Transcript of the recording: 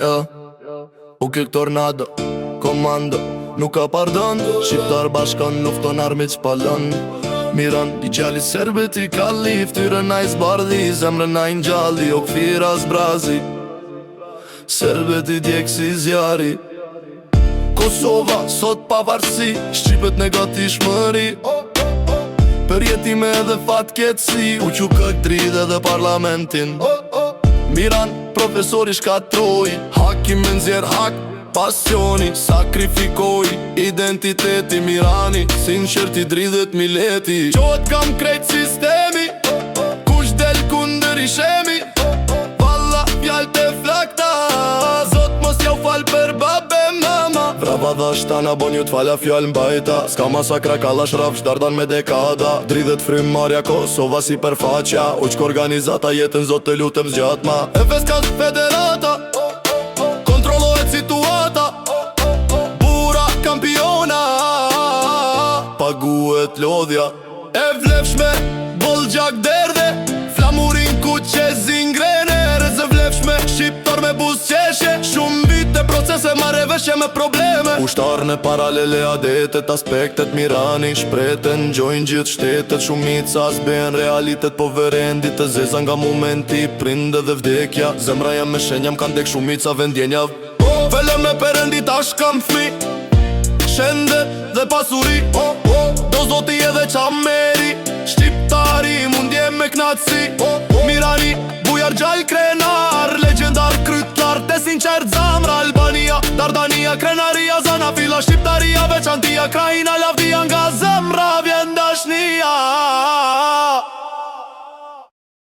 Ja, u kick tornado, komando, nuk ka pardon. Shqiptar bashkon lufton armit s'palon. Miran, i gjalli serbet i kalli, ftyrën na i zbardhi, zemrën na i nxalli, o këfira zbrazi. Serbet i djek si zjari. Kosova, sot pavarësi, Shqipet negatishmëri. Për jetime dhe fatkeci, u që këtë dridhe dhe parlamentin. Miran, profesori shkatroj, hakim me nxjerr hak, pasioni, sakrifikoj, identiteti Mirani, sinqerti dridhet mileti. Qohet kam krejt sistemi, kush del kunder i shemi. Valla fjall të flakta, zot mos jau fal për babe mama. Vraba dha shtana bon ju t'fala fjall mbajta, s'ka masakra kalla shraf shtardan me dekada. Dridhet frymarja Kosova si përfaqja, u qk organizata jetën zot të lutem zgjat ma. FSK federata, kontrollohet situata, bura kampiona, paguhet lodhja. E vlefshme, bolgjak derdhe, flamurin ku që zingrene. Rëzë vlefshme, shqiptar me busqeshe, shumë vite procese marrëveshje me probleme. Ushtar në paralele adetet, aspektet Mirani shpreten, gjojnë gjithë shtetet. Shumica s'ben realitet, po verendit të zeza nga momenti prinde dhe vdekja. Zemra jam me shenjam kanë dek shumica vendjenja. Vele me perendit tash kam fmi, shende dhe pasuri. Do zoti edhe qameri, shqiptari mundje me knatësi. Mirani, bujar gjall krenar, legendar krytlar, te sinqert zamra. Albania, Dardania, Krenaria, Zana, Fila, Shqiptaria, Veçantia, Krajina, Lavdia, nga zemra vjen dashnia.